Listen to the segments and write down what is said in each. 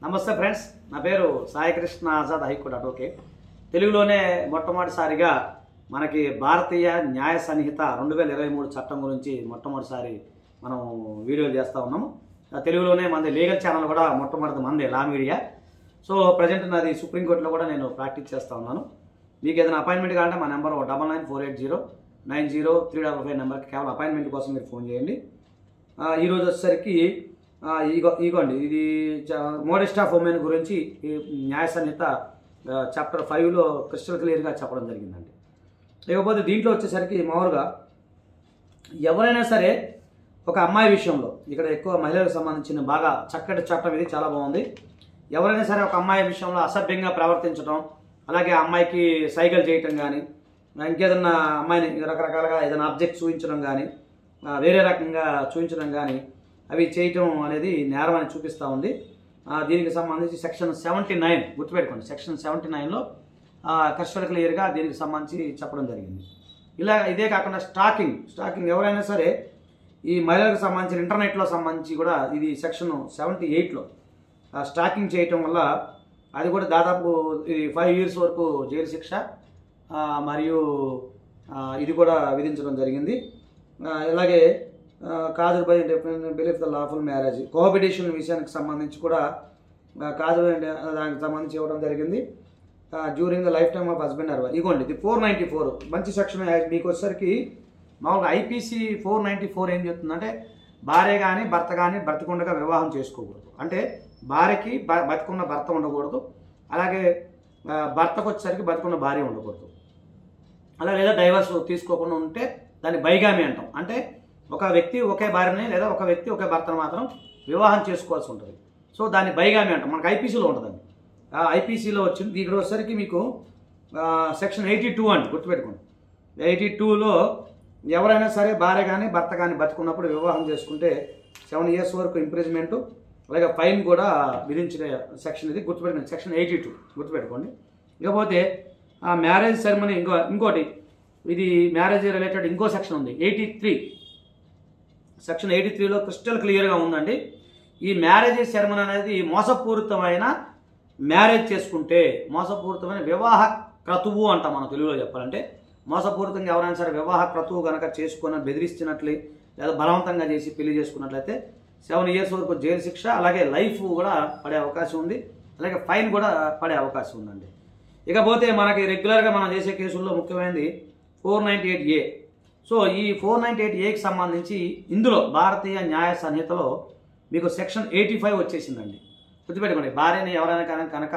నమస్తే ఫ్రెండ్స్, నా పేరు సాయి కృష్ణ ఆజాద్, హైకోర్టు అడ్వకేట్. తెలుగులోనే మొట్టమొదటిసారిగా మనకి భారతీయ న్యాయ సంహిత 2023 చట్టం గురించి మొట్టమొదటిసారి మనం వీడియోలు చేస్తూ ఉన్నాము. తెలుగులోనే మనది లీగల్ ఛానల్ కూడా మొట్టమొదటి మంది లా మీడియా. సో ప్రజెంట్ నాది సుప్రీంకోర్టులో కూడా నేను ప్రాక్టీస్ చేస్తూ ఉన్నాను. మీకు ఏదైనా అపాయింట్మెంట్ కావాలంటే మా నెంబర్ 9948090355 నెంబర్కి కేవలం అపాయింట్మెంట్ కోసం మీరు ఫోన్ చేయండి. ఈరోజు వచ్చేసరికి ఇగోండి, ఇది మోడెస్ట్ ఆఫ్ ఉమెన్ గురించి న్యాయ సంహిత చాప్టర్ 5లో క్రిస్టల్ క్లియర్గా చెప్పడం జరిగిందండి. లేకపోతే దీంట్లో వచ్చేసరికి మామూలుగా ఎవరైనా సరే ఒక అమ్మాయి విషయంలో, ఇక్కడ ఎక్కువ మహిళలకు సంబంధించిన బాగా చక్కటి చట్టం ఇది, చాలా బాగుంది. ఎవరైనా సరే ఒక అమ్మాయి విషయంలో అసభ్యంగా ప్రవర్తించడం, అలాగే ఆ అమ్మాయికి సైకిల్ చేయటం కానీ, ఇంకేదన్నా అమ్మాయిని రకరకాలుగా ఏదైనా ఆబ్జెక్ట్ చూపించడం కానీ, వేరే రకంగా చూపించడం కానీ, అవి చేయటం అనేది నేరం అని చూపిస్తూ ఉంది. దీనికి సంబంధించి సెక్షన్ 79 గుర్తుపెట్టుకోండి, సెక్షన్ 79లో క్రిస్టల్ క్లియర్గా దీనికి సంబంధించి చెప్పడం జరిగింది. ఇదే కాకుండా స్టాకింగ్ ఎవరైనా సరే ఈ మహిళలకు సంబంధించిన ఇంటర్నెట్లో సంబంధించి కూడా ఇది సెక్షన్ 78లో స్టాకింగ్ చేయటం వల్ల అది కూడా దాదాపు 5 years వరకు జైలు శిక్ష మరియు ఇది కూడా విధించడం జరిగింది. ఇలాగే cause by belief the lawful marriage cohabitation విషయానికి సంబంధించి కూడా కాజు దానికి సంబంధించి ఇవ్వడం జరిగింది. During the life time of husband or wife. ఇగోండి, ఇది 494 మంచి సెక్షన్. మీకు వచ్చేసరికి మామూలుగా ఐపీసీ 494 ఏం చెప్తుందంటే భార్య కానీ భర్త కానీ బ్రతికుండగా వివాహం చేసుకోకూడదు. అంటే భార్యకి బతికున్న భర్త ఉండకూడదు, అలాగే భర్తకు వచ్చేసరికి బతికున్న భార్య ఉండకూడదు. అలా లేదా డైవర్స్ తీసుకోకుండా ఉంటే దాన్ని బైగామి అంటాం. అంటే ఒక వ్యక్తి ఒకే భార్యని లేదా ఒక వ్యక్తి ఒకే భర్తను మాత్రం వివాహం చేసుకోవాల్సి ఉంటుంది. సో దాన్ని బైగామి అంటాం. మనకు ఐపీసీలో ఉంటుందండి. ఐపీసీలో వచ్చింది. ఇక్కడ వచ్చేసరికి మీకు సెక్షన్ 82 అండి, గుర్తుపెట్టుకోండి. 82లో ఎవరైనా సరే భార్య కానీ భర్త కానీ బతుకున్నప్పుడు వివాహం చేసుకుంటే 7 years వరకు ఇంప్రిజ్మెంటు, అలాగే ఫైన్ కూడా విధించిన సెక్షన్ ఇది, గుర్తుపెట్టుకోండి. సెక్షన్ 82 గుర్తుపెట్టుకోండి. ఇకపోతే మ్యారేజ్ సెరమనీ ఇంకోటి, ఇది మ్యారేజ్ రిలేటెడ్ ఇంకో సెక్షన్ ఉంది 83. సెక్షన్ 83లో క్రిస్టల్ క్లియర్గా ఉందండి. ఈ మ్యారేజ్ సెరమనీ అనేది మోసపూరితమైన మ్యారేజ్ చేసుకుంటే, మోసపూరితమైన వివాహ క్రతువు అంటాం మనం తెలుగులో చెప్పాలంటే. మోసపూరితంగా ఎవరైనా సరే వివాహ క్రతువు కనుక చేసుకుని బెదిరిస్తున్నట్లే లేదా బలవంతంగా చేసి పెళ్లి చేసుకున్నట్లయితే 7 years వరకు జైలు శిక్ష, అలాగే లైఫ్ కూడా పడే అవకాశం ఉంది, అలాగే ఫైన్ కూడా పడే అవకాశం ఉందండి. ఇకపోతే మనకి రెగ్యులర్గా మనం చేసే కేసుల్లో ముఖ్యమైనది 498A. సో ఈ 498Aకి సంబంధించి ఇందులో భారతీయ న్యాయ సంహితలో మీకు సెక్షన్ 85 వచ్చేసిందండి. గుర్తుపెట్టుకోండి, భార్యని ఎవరైనా కనుక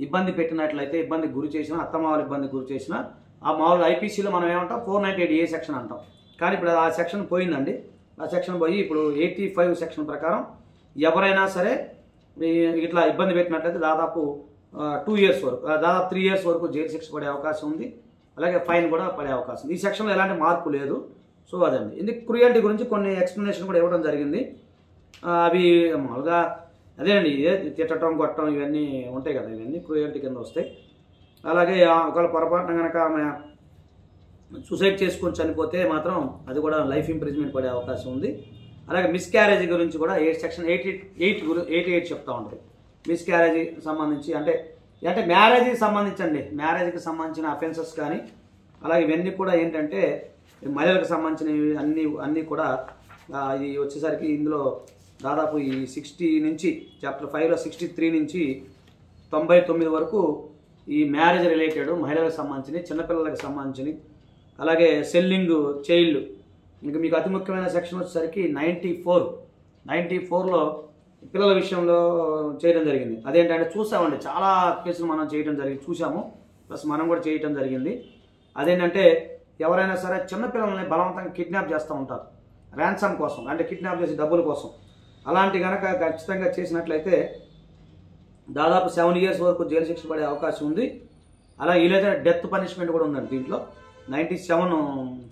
ఇబ్బంది పెట్టినట్లయితే, ఇబ్బంది గురి చేసినా, అత్తమావులు ఇబ్బంది గురి చేసినా, ఆ మామూలుగా ఐపీసీలో మనం ఏమంటాం 498A సెక్షన్ అంటాం. కానీ ఇప్పుడు ఆ సెక్షన్ పోయిందండి. ఆ సెక్షన్ పోయి ఇప్పుడు 85 సెక్షన్ ప్రకారం ఎవరైనా సరే ఇట్లా ఇబ్బంది పెట్టినట్లయితే దాదాపు 2 years వరకు, దాదాపు 3 years వరకు జైలు శిక్ష పడే అవకాశం ఉంది, అలాగే ఫైన్ కూడా పడే అవకాశం ఉంది. ఈ సెక్షన్లో ఎలాంటి మార్పు లేదు. సో అదండి. ఇది క్రూయల్టీ గురించి కొన్ని ఎక్స్ప్లెనేషన్ కూడా ఇవ్వడం జరిగింది. అవి మామూలుగా అదేనండి, తిట్టడం కొట్టడం ఇవన్నీ ఉంటాయి కదా, ఇవన్నీ క్రూయల్టీ కింద వస్తాయి. అలాగే ఒకవేళ పొరపాటున కనుక ఆమె సూసైడ్ చేసుకొని చనిపోతే మాత్రం అది కూడా లైఫ్ ఇంప్రిజ్మెంట్ పడే అవకాశం ఉంది. అలాగే మిస్క్యారేజ్ గురించి కూడా సెక్షన్ 88 చెప్తా ఉంటుంది. మిస్క్యారేజ్ సంబంధించి అంటే మ్యారేజ్కి సంబంధించండి, మ్యారేజ్కి సంబంధించిన అఫెన్సెస్ కానీ అలాగే ఇవన్నీ కూడా ఏంటంటే మహిళలకు సంబంధించినవి అన్నీ కూడా ఇది వచ్చేసరికి ఇందులో దాదాపు ఈ 60 నుంచి చాప్టర్ 5లో 63 నుంచి 99 వరకు ఈ మ్యారేజ్ రిలేటెడ్ మహిళలకు సంబంధించినవి, చిన్నపిల్లలకు సంబంధించినవి, అలాగే సెల్లింగ్ చైల్డ్. ఇంకా మీకు అతి ముఖ్యమైన సెక్షన్ వచ్చేసరికి 94లో పిల్లల విషయంలో చేయడం జరిగింది. అదేంటంటే చూసామండి, చాలా కేసులు మనం చూసాము, ప్లస్ మనం కూడా చేయటం జరిగింది. అదేంటంటే ఎవరైనా సరే చిన్నపిల్లల్ని బలవంతంగా కిడ్నాప్ చేస్తూ ఉంటారు ర్యాన్సమ్ కోసం, అంటే కిడ్నాప్ చేసి డబ్బుల కోసం. అలాంటి కనుక ఖచ్చితంగా చేసినట్లయితే దాదాపు 7 years వరకు జైలు శిక్ష పడే అవకాశం ఉంది. అలాగే వీలైతే డెత్ పనిష్మెంట్ కూడా ఉందండి దీంట్లో. 97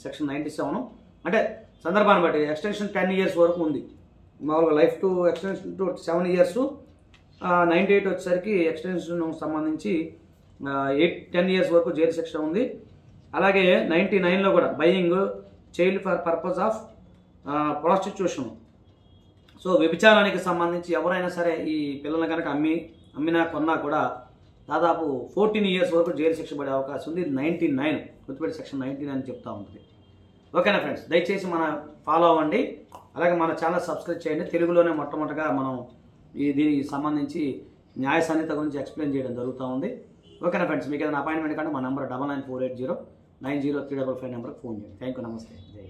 సెక్షన్ 97 అంటే సందర్భాన్ని బట్టి ఎక్స్టెన్షన్ 10 years వరకు ఉంది. మామూలుగా life to extension to 7 years. 98 వచ్చేసరికి ఎక్స్టెన్షన్ సంబంధించి 10 years వరకు జైలు శిక్ష ఉంది. అలాగే 99లో కూడా buying child for purpose of prostitution. So వ్యభిచారానికి సంబంధించి ఎవరైనా సరే ఈ పిల్లల్ని కనుక అమ్మినా కొన్నా కూడా దాదాపు 14 years వరకు జైలు శిక్ష పడే అవకాశం ఉంది. 99 గుర్తుపెట్టి సెక్షన్ 99 చెప్తా ఉంటుంది. ఓకేనా ఫ్రెండ్స్, దయచేసి మన ఫాలో అవ్వండి, అలాగే మన ఛానల్ సబ్స్క్రైబ్ చేయండి. తెలుగులోనే మొట్టమొదటిగా మనం దీనికి సంబంధించి న్యాయ సంహిత గురించి ఎక్స్ప్లెయిన్ చేయడం జరుగుతూ ఉంది. ఓకేనా ఫ్రెండ్స్, మీకు ఏదైనా అపాయింట్మెంట్ కంటే మా నెంబర్ 9948090355 నెంబర్కి ఫోన్ చేయండి. థ్యాంక్ యూ, నమస్తే, జై.